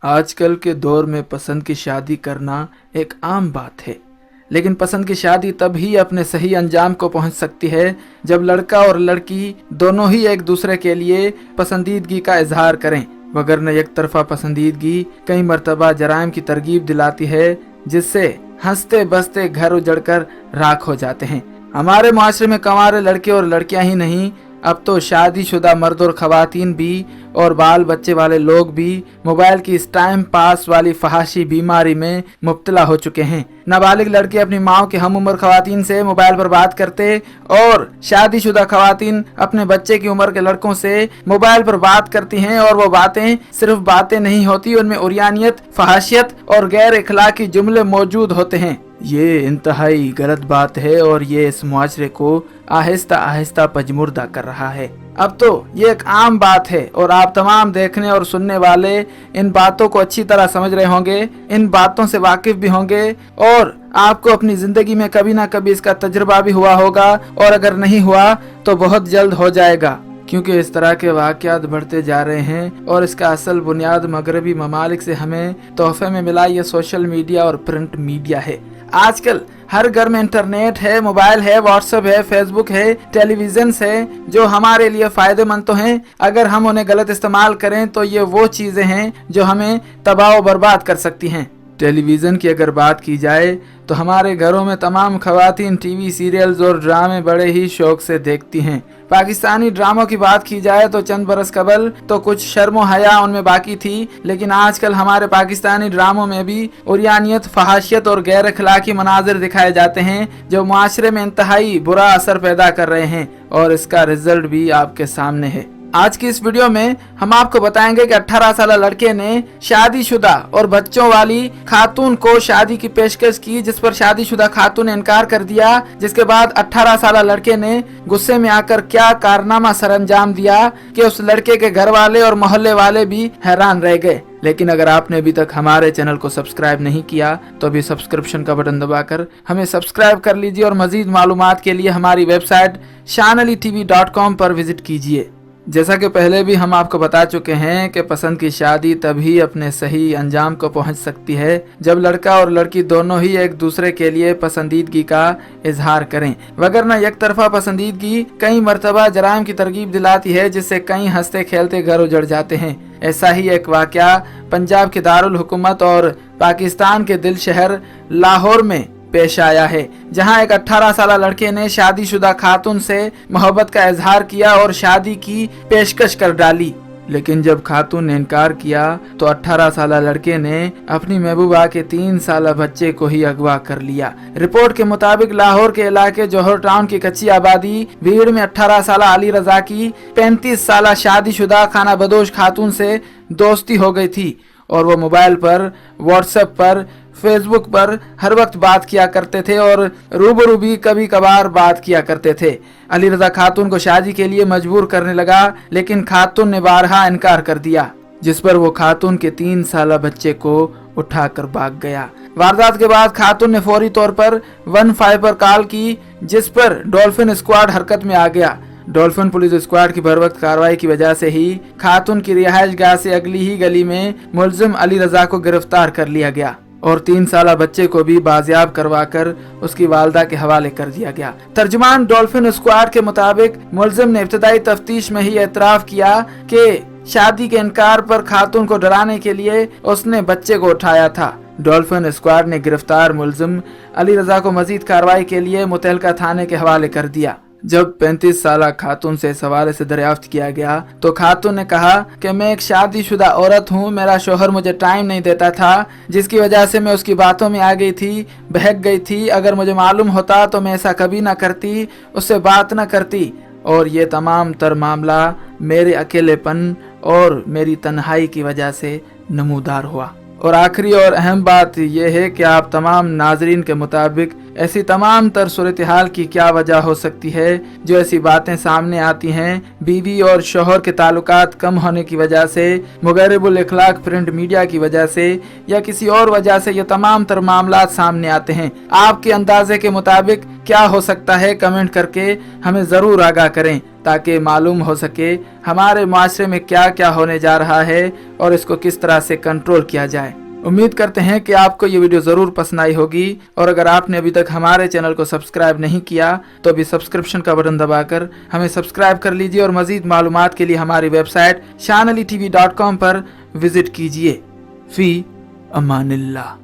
आजकल के दौर में पसंद की शादी करना एक आम बात है, लेकिन पसंद की शादी तब ही अपने सही अंजाम को पहुंच सकती है जब लड़का और लड़की दोनों ही एक दूसरे के लिए पसंदीदगी का इजहार करें। वगरना एक तरफा पसंदीदगी कई मर्तबा जराइम की तरगीब दिलाती है, जिससे हंसते बसते घर उजड़कर राख हो जाते हैं। हमारे माशरे में कंवारे लड़के और लड़कियां ही नहीं, अब तो शादीशुदा मर्द और खवातीन भी और बाल बच्चे वाले लोग भी मोबाइल की इस टाइम पास वाली फहाशी बीमारी में मुब्तला हो चुके हैं। नाबालिग लड़के अपनी माओ के हम उम्र खवातीन से मोबाइल पर बात करते और शादीशुदा खवातीन अपने बच्चे की उम्र के लड़कों से मोबाइल पर बात करती हैं, और वो बातें सिर्फ बातें नहीं होती, उनमें उरियानियत, फहाशियत और गैर इखलाकी जुमले मौजूद होते हैं। ये इंतहाई गलत बात है और ये इस मुआशरे को आहिस्ता आहिस्ता पजमुर्दा कर रहा है। अब तो ये एक आम बात है और आप तमाम देखने और सुनने वाले इन बातों को अच्छी तरह समझ रहे होंगे, इन बातों से वाकिफ भी होंगे और आपको अपनी जिंदगी में कभी ना कभी इसका तजुर्बा भी हुआ होगा, और अगर नहीं हुआ तो बहुत जल्द हो जाएगा, क्योंकि इस तरह के वाक़यात बढ़ते जा रहे हैं और इसका असल बुनियाद मगरबी ममालिक से हमें तोहफे में मिला ये सोशल मीडिया और प्रिंट मीडिया है। आजकल हर घर में इंटरनेट है, मोबाइल है, व्हाट्सएप है, फेसबुक है, टेलीविजन है, जो हमारे लिए फायदेमंद तो हैं, अगर हम उन्हें गलत इस्तेमाल करें तो ये वो चीजें हैं जो हमें तबाह और बर्बाद कर सकती हैं। टेलीविज़न की अगर बात की जाए तो हमारे घरों में तमाम खवातीन टीवी सीरियल्स और ड्रामे बड़े ही शौक से देखती हैं। पाकिस्तानी ड्रामों की बात की जाए तो चंद बरस कबल तो कुछ शर्मो हया उनमें बाकी थी, लेकिन आजकल हमारे पाकिस्तानी ड्रामों में भी उरियानियत, फहाशियत और गैर अखलाकी मनाजिर दिखाए जाते हैं जो मुआशरे में इंतहाई बुरा असर पैदा कर रहे हैं, और इसका रिजल्ट भी आपके सामने है। आज की इस वीडियो में हम आपको बताएंगे कि 18 साल लड़के ने शादीशुदा और बच्चों वाली खातून को शादी की पेशकश की, जिस पर शादीशुदा खातून ने इनकार कर दिया, जिसके बाद 18 साल लड़के ने गुस्से में आकर क्या कारनामा सरअंजाम दिया कि उस लड़के के घर वाले और मोहल्ले वाले भी हैरान रह गए। लेकिन अगर आपने अभी तक हमारे चैनल को सब्सक्राइब नहीं किया तो अभी सब्सक्रिप्शन का बटन दबाकर हमें सब्सक्राइब कर लीजिए और मजीद मालूमात के लिए हमारी वेबसाइट shanalitv.com पर विजिट कीजिए। जैसा कि पहले भी हम आपको बता चुके हैं कि पसंद की शादी तभी अपने सही अंजाम को पहुंच सकती है जब लड़का और लड़की दोनों ही एक दूसरे के लिए पसंदीदगी का इजहार करें, वगरना एक तरफा पसंदीदगी कई मर्तबा जराइम की तरगीब दिलाती है, जिससे कई हंसते खेलते घर उजड़ जाते हैं। ऐसा ही एक वाकया पंजाब के दारुल हुकूमत और पाकिस्तान के दिल शहर लाहौर में पेश आया है, जहां एक 18 साल लड़के ने शादीशुदा खातून से मोहब्बत का इजहार किया और शादी की पेशकश कर डाली। लेकिन जब खातून ने इनकार किया तो 18 साल लड़के ने अपनी महबूबा के 3 साल बच्चे को ही अगवा कर लिया। रिपोर्ट के मुताबिक लाहौर के इलाके जौहर टाउन की कच्ची आबादी भीड़ में 18 साल अली रजा की 35 साल शादीशुदा खाना बदोश खातून से दोस्ती हो गई थी, और वो मोबाइल पर, व्हाट्सएप पर, फेसबुक पर हर वक्त बात किया करते थे और रूबरू भी कभी कभार बात किया करते थे। अली रजा खातून को शादी के लिए मजबूर करने लगा, लेकिन खातून ने बारहा इनकार कर दिया, जिस पर वो खातून के 3 साल बच्चे को उठाकर भाग गया। वारदात के बाद खातून ने फौरी तौर पर 15 पर कॉल की, जिस पर डॉल्फिन स्क्वाड हरकत में आ गया। डॉल्फिन पुलिस स्क्वाड की भरवक्त कार्रवाई की वजह से ही खातून की रिहाइश गाह से अगली ही गली में मुलजिम अली रजा को गिरफ्तार कर लिया गया और 3 साल बच्चे को भी बाजियाब करवाकर उसकी वालदा के हवाले कर दिया गया। तर्जुमान डॉल्फिन स्क्वाड के मुताबिक मुलजिम ने इब्तदाई तफ्तीश में ही एतराफ किया कि शादी के इनकार पर खातून को डराने के लिए उसने बच्चे को उठाया था। डॉल्फिन स्क्वाड ने गिरफ्तार मुलजिम अली रजा को मजीद कार्रवाई के लिए मुतलका थाने के हवाले कर दिया। जब 35 साल खातून से इस हवाले से दरियाफ्त किया गया तो खातून ने कहा कि मैं एक शादीशुदा औरत हूँ, मेरा शोहर मुझे टाइम नहीं देता था, जिसकी वजह से मैं उसकी बातों में आ गई थी, बहक गई थी। अगर मुझे मालूम होता तो मैं ऐसा कभी ना करती, उससे बात ना करती, और ये तमाम तर मामला मेरे अकेलेपन और मेरी तन्हाई की वजह से नमूदार हुआ। और आखिरी और अहम बात यह है कि आप तमाम नाजरीन के मुताबिक ऐसी तमाम तर सूरत हाल की क्या वजह हो सकती है जो ऐसी बातें सामने आती हैं बीवी और शोहर के ताल्लुकात कम होने की वजह से, मुगैरिबुल इखलाक प्रिंट मीडिया की वजह से, या किसी और वजह से ये तमाम तर मामला सामने आते हैं। आपके अंदाजे के मुताबिक क्या हो सकता है, कमेंट करके हमें ज़रूर आगाह करें। تاکہ معلوم ہو سکے ہمارے معاشرے میں کیا کیا ہونے جا رہا ہے اور اس کو کس طرح سے کنٹرول کیا جائے۔ امید کرتے ہیں کہ آپ کو یہ ویڈیو ضرور پسند آئی ہوگی، اور اگر آپ نے ابھی تک ہمارے چینل کو سبسکرائب نہیں کیا تو ابھی سبسکرپشن کا بٹن دبا کر ہمیں سبسکرائب کر لیجئے، اور مزید معلومات کے لیے ہماری ویب سائٹ shanalitv.com پر وزٹ کیجئے۔ فی امان اللہ۔